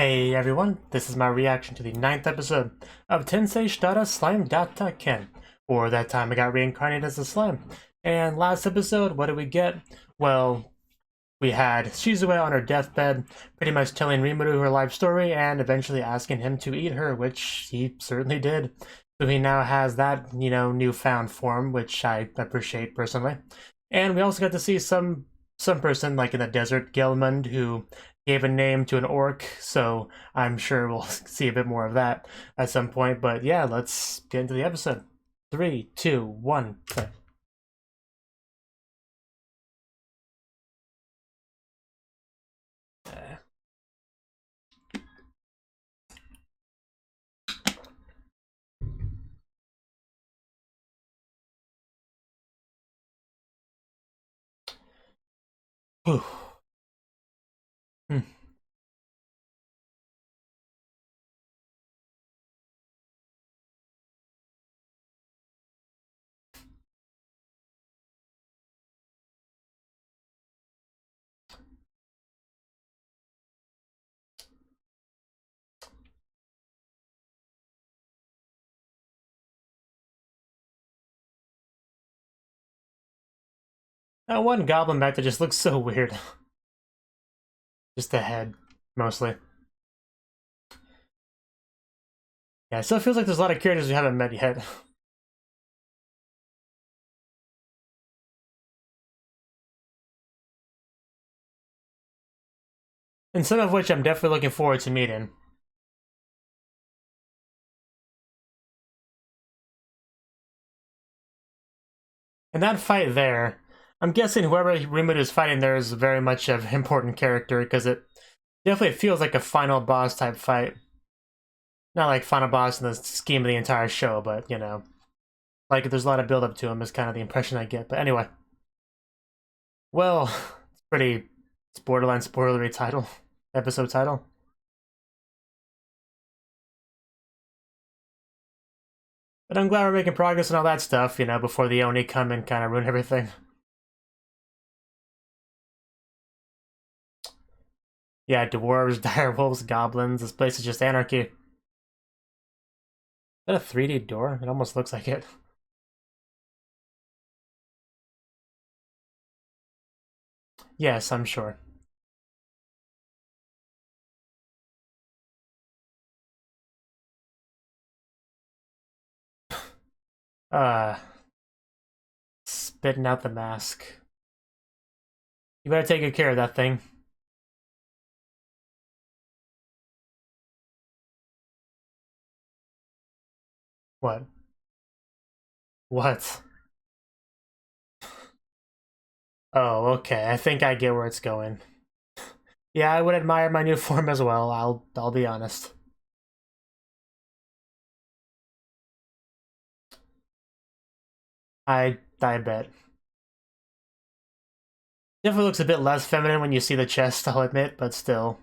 Hey everyone, this is my reaction to the 9th episode of Tensei shitara Slime Datta Ken, or That Time I Got Reincarnated as a Slime. And last episode, what did we get? Well, we had Shizue on her deathbed, pretty much telling Rimuru her life story and eventually asking him to eat her, which he certainly did. So he now has that, newfound form, which I appreciate personally. And we also got to see some person, like in the desert, Gelmund, who gave a name to an orc, so I'm sure we'll see a bit more of that at some point. But yeah, let's get into the episode. 3, 2, 1, play. Whew. Hmm. That one goblin back there just looks so weird. Just the head, mostly. Yeah, it still feels like there's a lot of characters we haven't met yet. And some of which I'm definitely looking forward to meeting. And that fight there, I'm guessing whoever Rimuru is fighting there is very much an important character, because it definitely feels like a final boss type fight. Not like final boss in the scheme of the entire show, but, like there's a lot of build up to him is kind of the impression I get. But anyway. Well, it's borderline spoilery title, episode title. But I'm glad we're making progress and all that stuff, before the Oni come and kind of ruin everything. Yeah, dwarves, direwolves, goblins, this place is just anarchy. Is that a 3D door? It almost looks like it. Yes, I'm sure. Spitting out the mask. You better take good care of that thing. What? What? Oh, okay. I think I get where it's going. Yeah, I would admire my new form as well. I'll be honest. I bet. Definitely looks a bit less feminine when you see the chest, I'll admit, but still.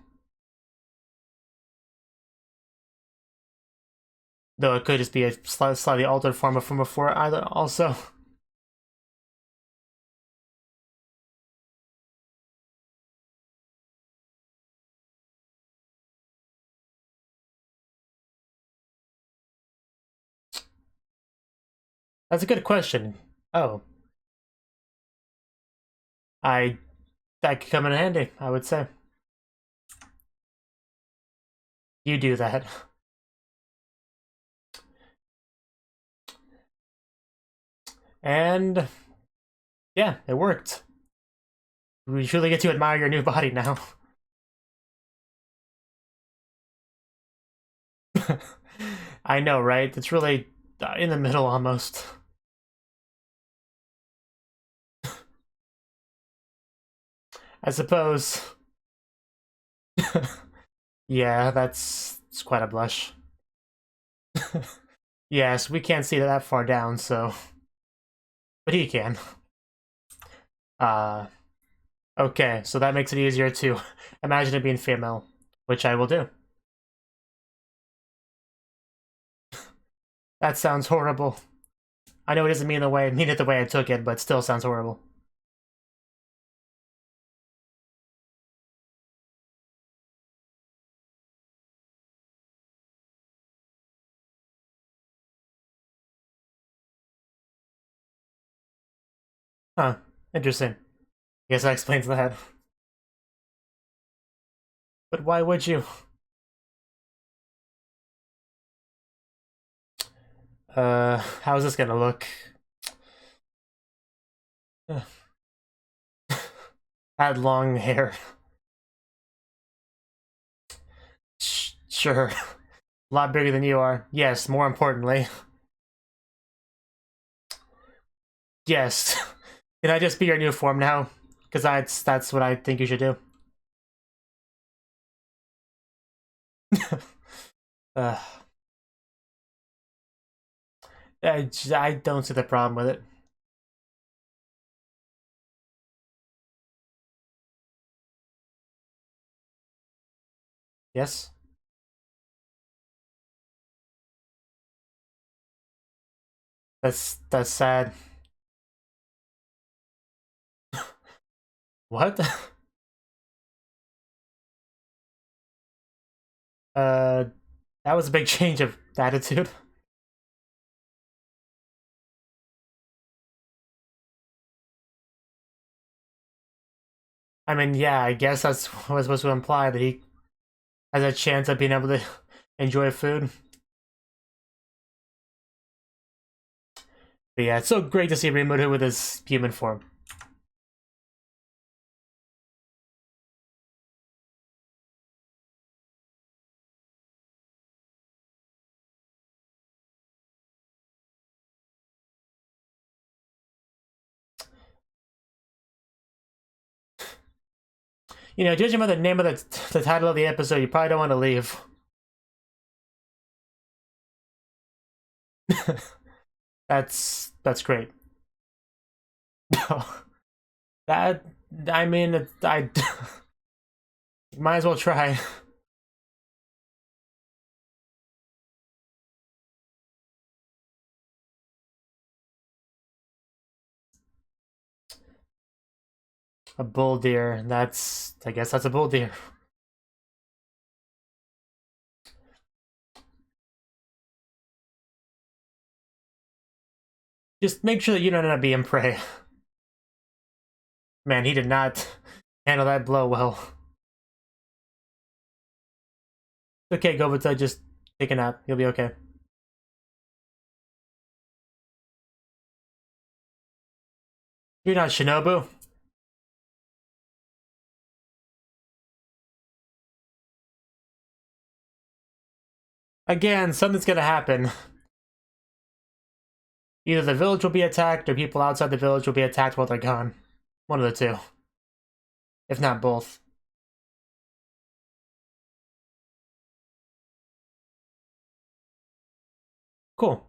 Though it could just be a slightly altered form from before either also. That's a good question. Oh. That could come in handy, I would say. You do that. And yeah, it worked. We truly get to admire your new body now. I know, right? It's really in the middle almost. I suppose. Yeah, it's quite a blush. Yes, we can't see that far down, so. But he can. Okay, so that makes it easier to imagine it being female, which I will do. That sounds horrible. I know it doesn't mean it the way I took it, but still sounds horrible. Huh. Interesting. I guess that explains that. But why would you? How's this gonna look? Had long hair. Sure. A lot bigger than you are. Yes, more importantly. Yes. Can I just be your new form now? Because that's what I think you should do. uh, I don't see the problem with it. Yes? That's sad. What? uh, that was a big change of attitude. I mean, yeah, I guess that's what was supposed to imply, that he has a chance of being able to enjoy food. But yeah, it's so great to see Rimuru with his human form. You know, judging by the name of the title of the episode, you probably don't want to leave. That's great. No, that I mean, I might as well try. A bull deer. I guess that's a bull deer. Just make sure that you don't end up being prey. Man, he did not handle that blow well. Okay, Gobita, just take a nap. You'll be okay. You're not Shinobu. Again, something's gonna happen. Either the village will be attacked, or people outside the village will be attacked while they're gone. One of the two. If not both. Cool.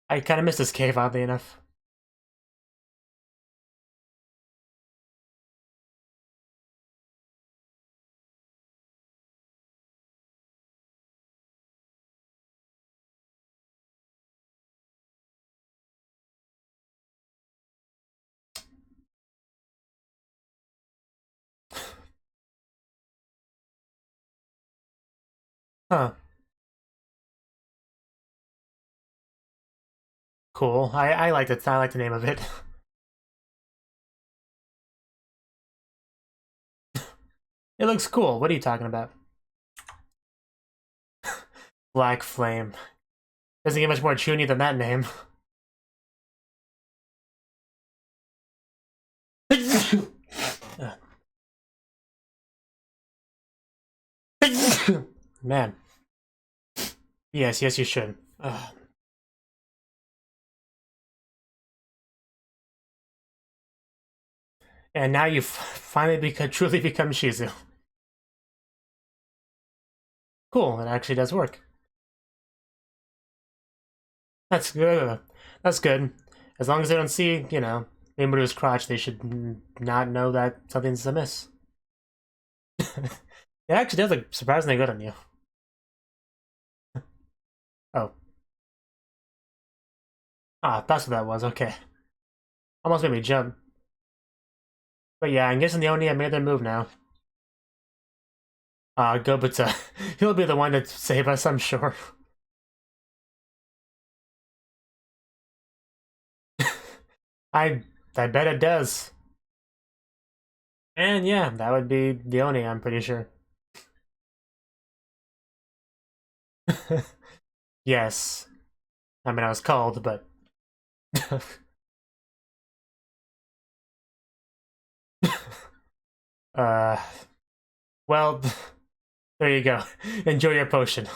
I kind of missed this cave, oddly enough. Huh. Cool. I like it. I like the name of it. It looks cool. What are you talking about? Black Flame. Doesn't get much more chuny than that name. Man. Yes, you should. And now you've finally truly become Shizu. Cool, it actually does work. That's good. That's good. As long as they don't see, you know, Mimuru's crotch, they should not know that something's amiss. It actually does look surprisingly good on you. Oh. Ah, that's what that was, okay. Almost made me jump. But yeah, I'm guessing the Oni have made their move now. Gobita. He'll be the one to save us, I'm sure. I bet it does. And yeah, that would be the Oni, I'm pretty sure. Yes. I mean, I was called, but... uh... Well, there you go. Enjoy your potion.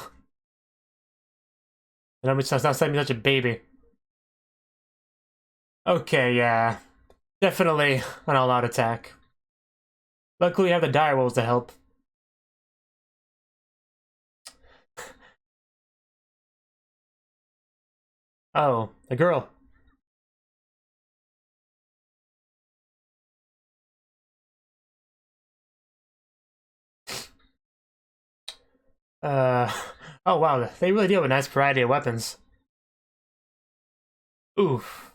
And I'm just not saying such a baby. Okay, yeah. Definitely an all-out attack. Luckily, we have the dire wolves to help. Oh, the girl. Uh, oh wow, they really do have a nice variety of weapons. Oof.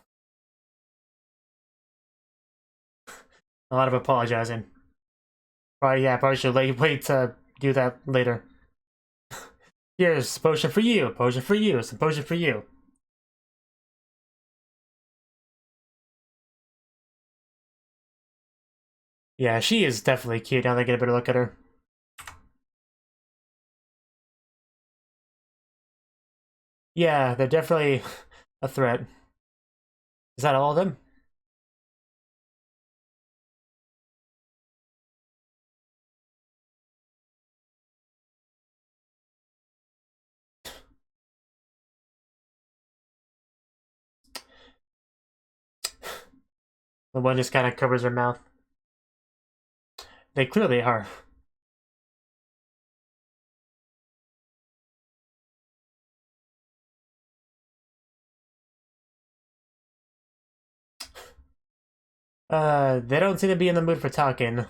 A lot of apologizing. Probably, yeah, probably should wait to do that later. Here's a potion for you, potion for you, some potion for you. Yeah, she is definitely cute now that I get a better look at her. Yeah, they're definitely a threat. Is that all of them? The one just kind of covers her mouth. They clearly are. They don't seem to be in the mood for talking.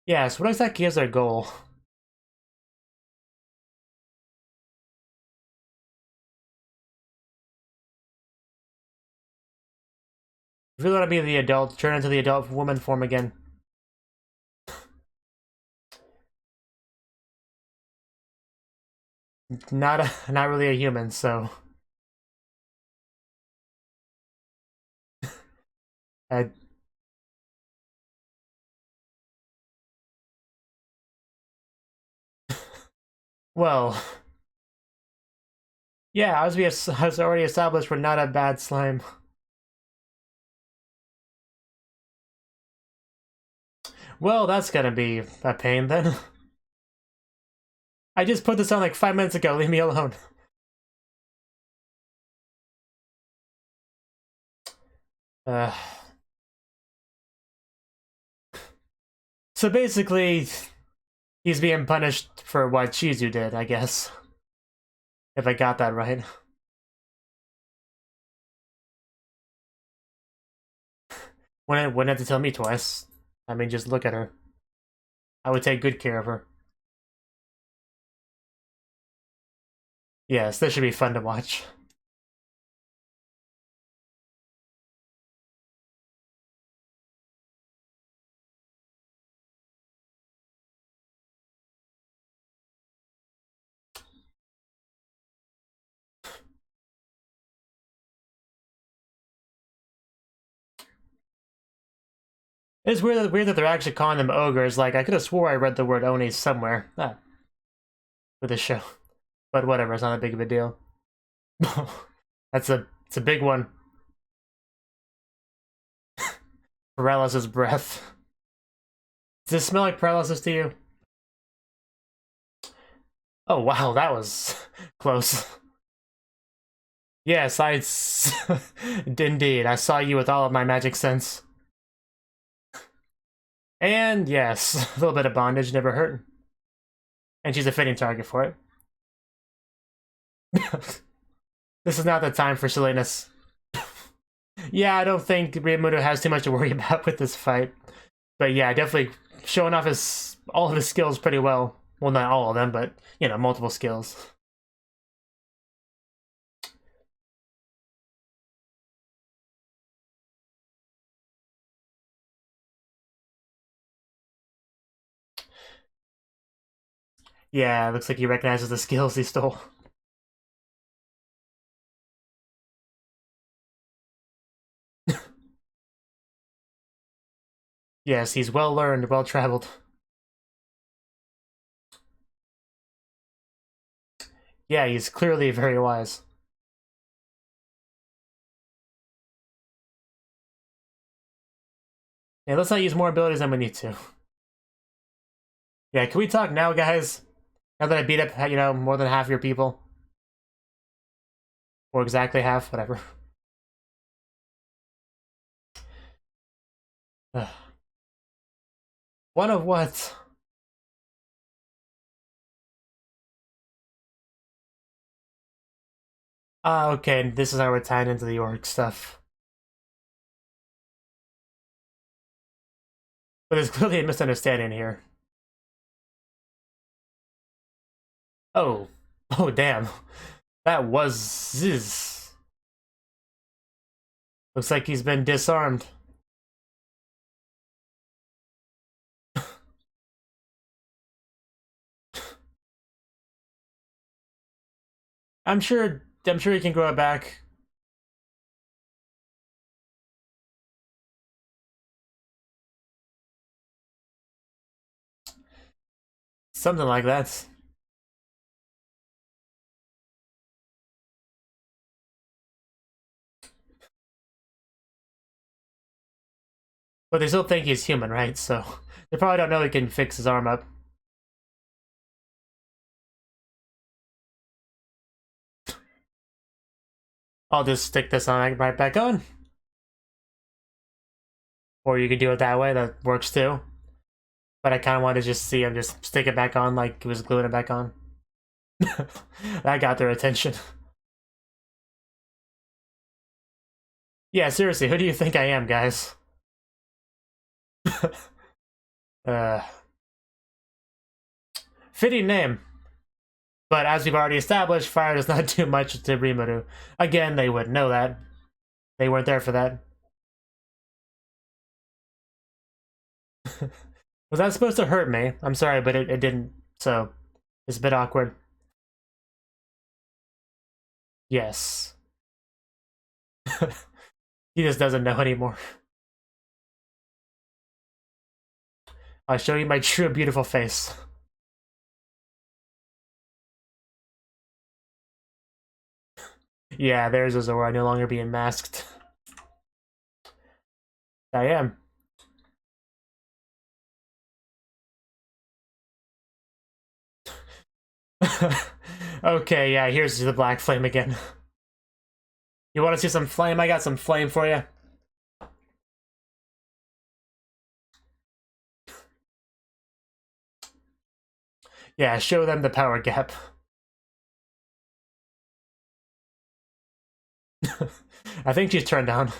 Yes, what exactly is their goal? If you want to be the adult, turn into the adult woman form again. Not really a human, so I well, yeah, as we has already established, we're not a bad slime. Well, that's gonna be a pain then. I just put this on like 5 minutes ago. Leave me alone. Uh, so basically, he's being punished for what Chizu did, I guess. If I got that right. Wouldn't have to tell me twice. I mean, just look at her. I would take good care of her. Yes, this should be fun to watch. It's weird that they're actually calling them ogres. Like, I could have swore I read the word oni somewhere. With this show. But whatever, it's not that big of a deal. It's a big one. Paralysis breath. Does this smell like paralysis to you? Oh wow, that was close. Yes, indeed, I saw you with all of my magic sense. And yes, a little bit of bondage never hurt. And she's a fitting target for it. This is not the time for silliness. Yeah, I don't think Ryumuto has too much to worry about with this fight. But yeah, definitely showing off all of his skills pretty well. Well, not all of them, but, you know, multiple skills. Yeah, looks like he recognizes the skills he stole. Yes, he's well-learned, well-traveled. Yeah, he's clearly very wise. Yeah, let's not use more abilities than we need to. Yeah, can we talk now, guys? Now that I beat up, you know, more than half your people? Or exactly half, whatever. One of what? Ah, okay, this is how we're tying into the orc stuff. But there's clearly a misunderstanding here. Oh. Oh, damn. That was... Zzz. Looks like he's been disarmed. I'm sure he can grow it back. Something like that. But they still think he's human, right? So they probably don't know he can fix his arm up. I'll just stick this on right back on. Or you could do it that way, that works too. But I kind of want to just see him just stick it back on like he was gluing it back on. That got their attention. Yeah, seriously, who do you think I am, guys? uh, Fitting name. But as we've already established, fire does not do much to Rimuru. Again, they wouldn't know that. They weren't there for that. Was that supposed to hurt me? I'm sorry, but it didn't, so it's a bit awkward. Yes. He just doesn't know anymore. I'll show you my true beautiful face. Yeah, there's a Zora no longer being masked. I am. Okay, yeah, here's the black flame again. You want to see some flame? I got some flame for you. Yeah, show them the power gap. I think she's turned on.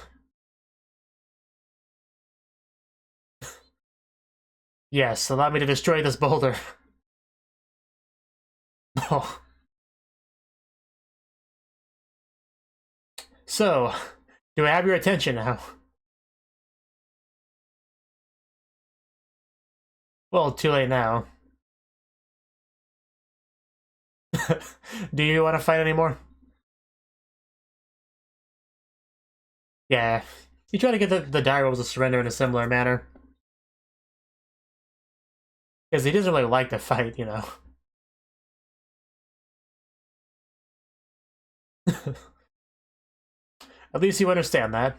Yes, allow me to destroy this boulder. Oh. So, do I have your attention now? Well, too late now. Do you want to fight anymore? Yeah. You try to get the dire wolves to surrender in a similar manner. Because he doesn't really like to fight, you know. At least you understand that.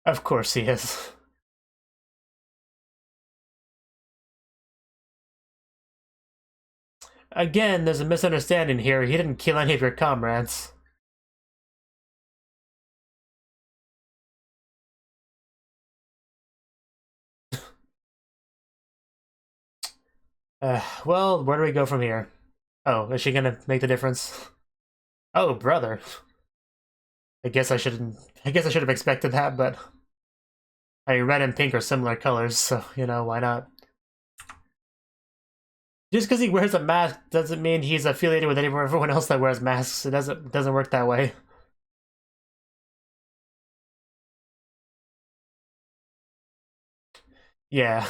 Of course he is. Again, there's a misunderstanding here. He didn't kill any of your comrades. Well, where do we go from here? Oh, is she gonna make the difference? Oh, brother. I guess I shouldn't. I guess I should have expected that, but I mean, red and pink are similar colors, so you know why not? Just because he wears a mask doesn't mean he's affiliated with everyone else that wears masks. It doesn't work that way. Yeah.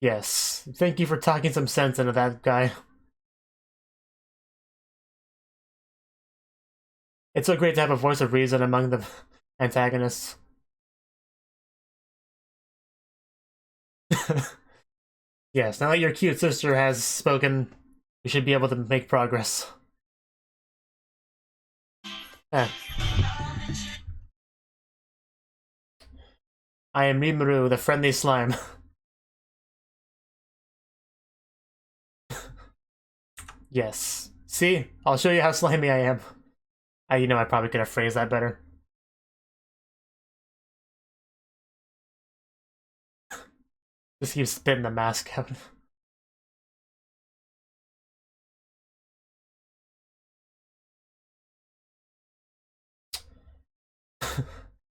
Yes. Thank you for talking some sense into that guy. It's so great to have a voice of reason among the antagonists. Yes, now that your cute sister has spoken, you should be able to make progress. Ah. I am Rimuru, the friendly slime. Yes. See? I'll show you how slimy I am. You know, I probably could have phrased that better. Just keep spitting the mask out.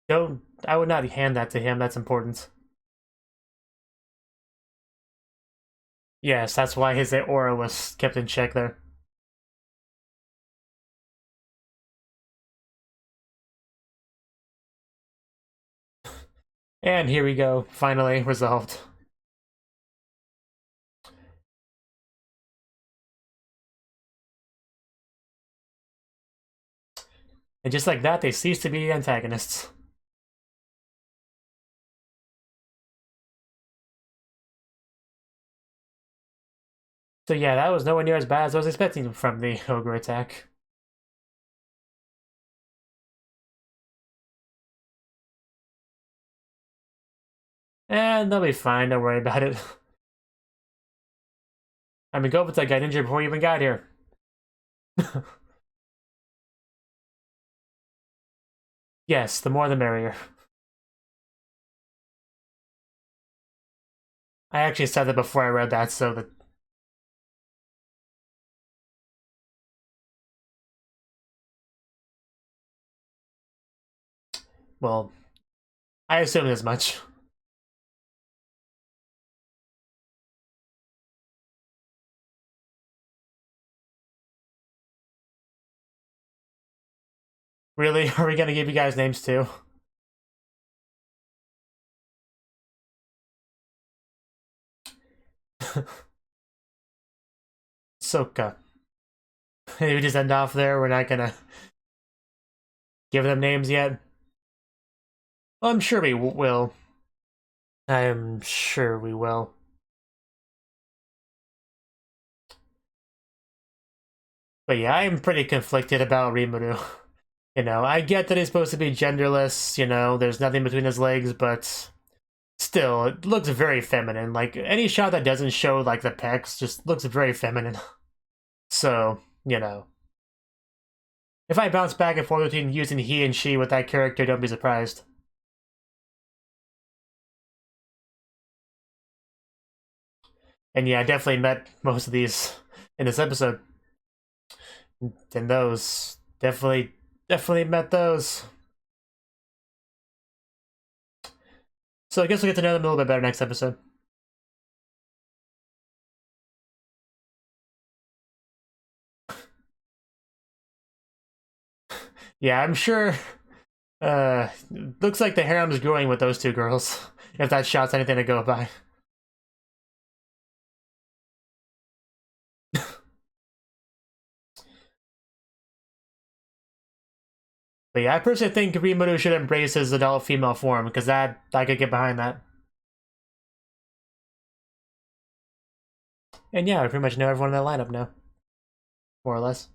Don't. I would not hand that to him, that's important. Yes, that's why his aura was kept in check there. And here we go, finally resolved. And just like that, they cease to be antagonists. So yeah, that was nowhere near as bad as I was expecting from the Ogre attack. And they'll be fine, don't worry about it. I mean, Gobitai got injured before we even got here. Yes, the more the merrier. I actually said that before I read that, so that... Well, I assumed as much. Really? Are we gonna give you guys names too? Soka. We just end off there, we're not gonna give them names yet? Well, I'm sure we will. I'm sure we will. But yeah, I'm pretty conflicted about Rimuru. You know, I get that he's supposed to be genderless, you know, there's nothing between his legs, but still, it looks very feminine. Like, any shot that doesn't show, like, the pecs just looks very feminine. So, you know. If I bounce back and forth between using he and she with that character, don't be surprised. And yeah, I definitely met most of these in this episode. And those, definitely met those. So I guess we'll get to know them a little bit better next episode. Yeah, I'm sure. Looks like the harem is growing with those two girls. If that shot's anything to go by. But yeah, I personally think Rimuru should embrace his adult female form, because that I could get behind that. And yeah, I pretty much know everyone in that lineup now. More or less.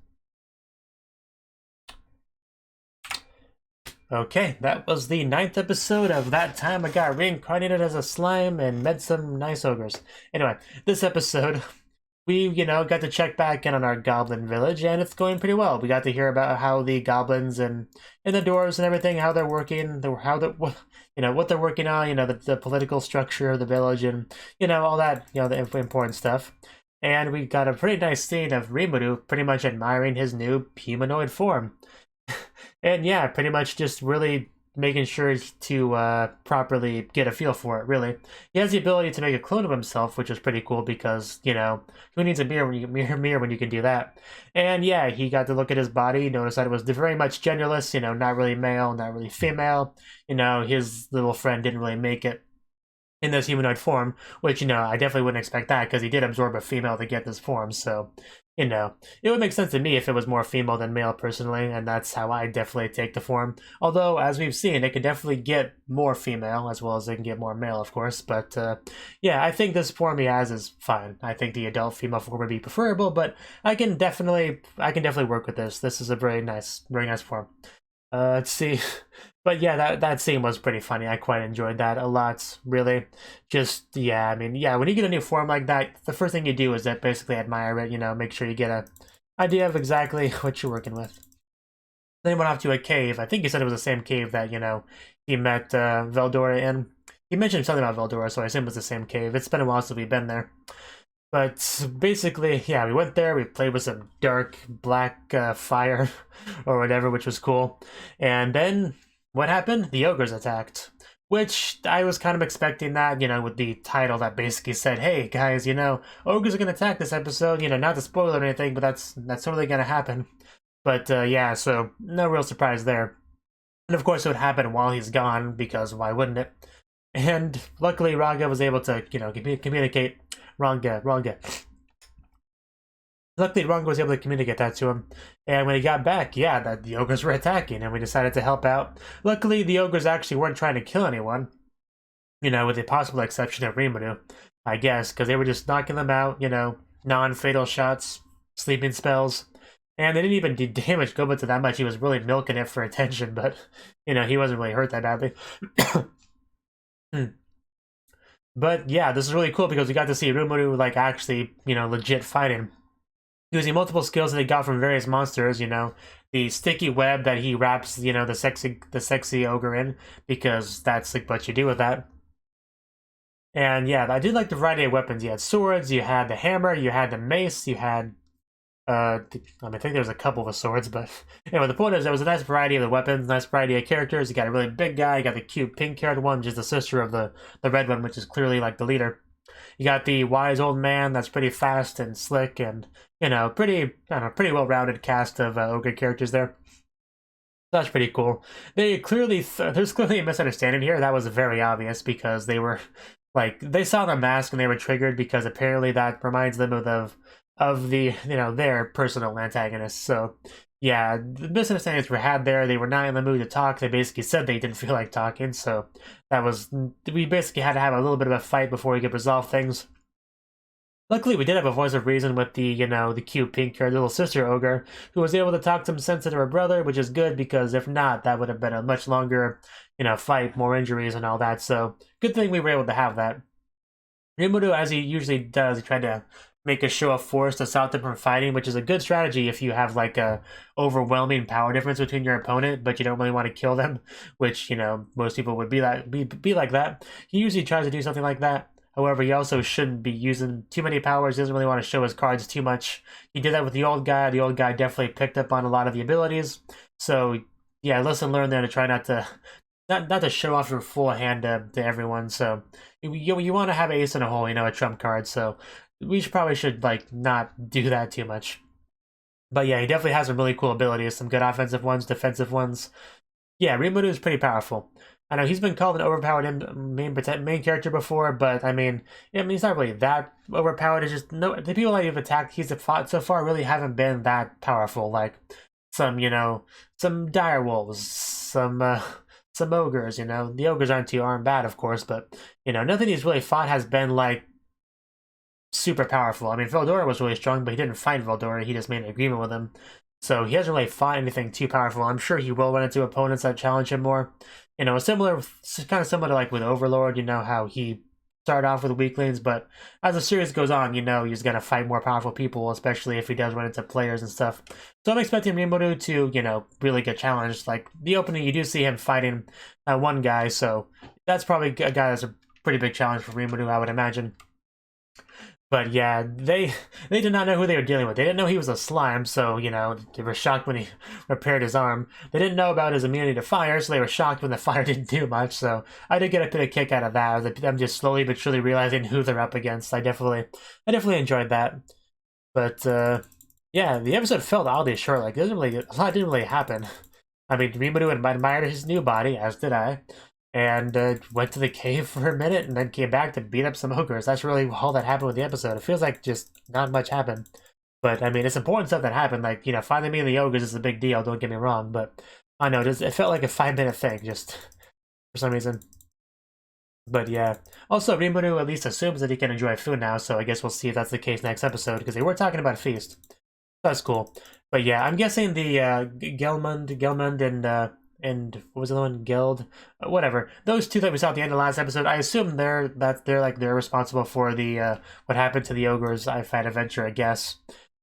Okay, that was the 9th episode of That Time I Got Reincarnated as a Slime and Met Some Nice Ogres. Anyway, this episode, we, you know, got to check back in on our goblin village, and it's going pretty well. We got to hear about how the goblins and the dwarves and everything, how they're working, how they're, you know, what they're working on, you know, the political structure of the village, and, you know, all that, you know, the important stuff. And we got a pretty nice scene of Rimuru pretty much admiring his new humanoid form. And yeah, pretty much just really making sure to properly get a feel for it, really. He has the ability to make a clone of himself, which is pretty cool because, you know, who needs a mirror when you can do that? And yeah, he got to look at his body, notice that it was very much genderless, you know, not really male, not really female. You know, his little friend didn't really make it in this humanoid form, which, you know, I definitely wouldn't expect that because he did absorb a female to get this form, so, you know, it would make sense to me if it was more female than male personally, and that's how I definitely take the form. Although, as we've seen, it can definitely get more female as well as it can get more male, of course. But yeah, I think this form he has is fine. I think the adult female form would be preferable, but I can definitely work with this. This is a very nice form. Let's see. But yeah, that scene was pretty funny. I quite enjoyed that a lot, really. Just, yeah, I mean, yeah, when you get a new form like that, the first thing you do is that basically admire it, you know, make sure you get a idea of exactly what you're working with. Then he went off to a cave. I think he said it was the same cave that, you know, he met Veldora in. He mentioned something about Veldora, so I assume it was the same cave. It's been a while since we've been there. But basically, yeah, we went there, we played with some dark black fire or whatever, which was cool. And then what happened? The Ogres attacked. Which I was kind of expecting that, you know, with the title that basically said, hey guys, you know, Ogres are gonna attack this episode, you know, not to spoil or anything, but that's totally gonna happen. But yeah, so no real surprise there. And of course it would happen while he's gone, because why wouldn't it? And luckily Raga was able to, you know, communicate. Luckily Ranga was able to communicate that to him. And when he got back, yeah, that the Ogres were attacking, and we decided to help out. Luckily, the Ogres actually weren't trying to kill anyone. You know, with the possible exception of Rimuru, I guess, because they were just knocking them out, you know, non-fatal shots, sleeping spells. And they didn't even do damage Goba to that much. He was really milking it for attention, but, you know, he wasn't really hurt that badly. But yeah, this is really cool because we got to see Rimuru, like, actually, you know, legit fighting. Using multiple skills that he got from various monsters, you know, the sticky web that he wraps, you know, the sexy ogre in, because that's like what you do with that. And yeah, I did like the variety of weapons. You had swords, you had the hammer, you had the mace, you had I think there was a couple of swords, but anyway, the point is there was a nice variety of the weapons, nice variety of characters. You got a really big guy, you got the cute pink-haired one, which is the sister of the red one, which is clearly like the leader. You got the wise old man that's pretty fast and slick, and you know, pretty well-rounded cast of ogre characters there. That's pretty cool. There's clearly a misunderstanding here. That was very obvious because they were like they saw the mask and they were triggered because apparently that reminds them of the, you know, their personal antagonists. So yeah, the misunderstandings were had there. They were not in the mood to talk. They basically said they didn't feel like talking. So we basically had to have a little bit of a fight before we could resolve things. Luckily, we did have a voice of reason with the, you know, the cute pink-haired little sister ogre, who was able to talk some sense into her brother, which is good because if not, that would have been a much longer, you know, fight, more injuries and all that. So good thing we were able to have that. Rimuru, as he usually does, he tried to make a show of force to stop them from fighting, which is a good strategy if you have like a overwhelming power difference between your opponent, but you don't really want to kill them, which, you know, most people would be like that. He usually tries to do something like that. However, he also shouldn't be using too many powers. He doesn't really want to show his cards too much. He did that with the old guy. The old guy definitely picked up on a lot of the abilities. So yeah, lesson learned there to try not to show off your full hand to everyone. So you want to have ace in a hole, you know, a trump card. So we probably should like not do that too much. But yeah, he definitely has some really cool abilities, some good offensive ones, defensive ones. Yeah, Rimuru is pretty powerful. I know he's been called an overpowered main character before, but I mean, he's not really that overpowered. It's just the people that he's attacked he's fought so far really haven't been that powerful. Like some, you know, some direwolves, some ogres. You know, the ogres aren't bad, of course, but you know, nothing he's really fought has been like super powerful. I mean, Veldora was really strong, but he didn't fight Veldora. He just made an agreement with him. So he hasn't really fought anything too powerful. I'm sure he will run into opponents that challenge him more. You know, kind of similar to like with Overlord, you know, how he started off with weaklings, but as the series goes on, you know, he's going to fight more powerful people, especially if he does run into players and stuff. So I'm expecting Rimuru to, you know, really get challenged. Like the opening, you do see him fighting one guy, so that's probably a guy that's a pretty big challenge for Rimuru, I would imagine. But yeah, they did not know who they were dealing with. They didn't know he was a slime, so, you know, they were shocked when he repaired his arm. They didn't know about his immunity to fire, so they were shocked when the fire didn't do much. So I did get a bit of kick out of that. Them just slowly but surely realizing who they're up against. I definitely enjoyed that. But yeah, the episode felt oddly short. Like a lot didn't really happen. I mean, Rimuru admired his new body, as did I. And went to the cave for a minute and then came back to beat up some ogres. That's really all that happened with the episode. It feels like just not much happened. But, I mean, it's important stuff that happened. Like, you know, finally meeting the Ogres is a big deal, don't get me wrong. But, I know, it felt like a 5-minute thing, just for some reason. But, yeah. Also, Rimuru at least assumes that he can enjoy food now, so I guess we'll see if that's the case next episode, because they were talking about a feast. That's cool. But, yeah, I'm guessing the Gelmund and what was the other one? Geld, whatever. Those two that we saw at the end of the last episode, I assume they're responsible for the what happened to the Ogres I-Fight adventure, I guess.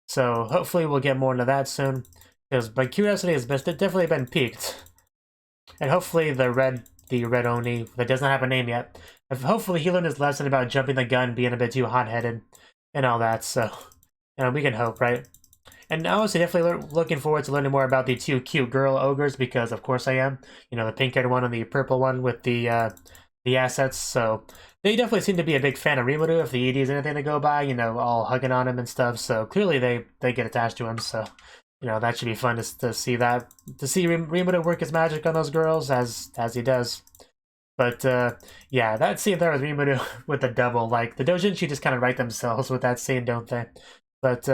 So hopefully we'll get more into that soon. Because my curiosity has definitely been piqued, and hopefully the red Oni that doesn't have a name yet. Hopefully he learned his lesson about jumping the gun, being a bit too hot-headed, and all that. So, you know, we can hope, right? And I was definitely looking forward to learning more about the two cute girl ogres, because of course I am. You know, the pink-haired one and the purple one with the assets. So they definitely seem to be a big fan of Rimuru. If the ED is anything to go by, you know, all hugging on him and stuff. So clearly they get attached to him. So, you know, that should be fun to see that, to see Rimuru work his magic on those girls as he does. But yeah, that scene there with Rimuru with the double, like the doujinshi just kind of write themselves with that scene, don't they? But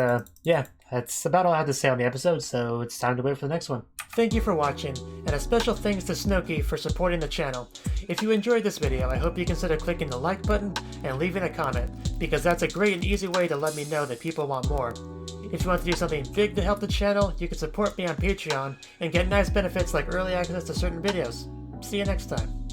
yeah, that's about all I have to say on the episode, so it's time to wait for the next one. Thank you for watching, and a special thanks to Cnouki for supporting the channel. If you enjoyed this video, I hope you consider clicking the like button and leaving a comment, because that's a great and easy way to let me know that people want more. If you want to do something big to help the channel, you can support me on Patreon and get nice benefits like early access to certain videos. See you next time.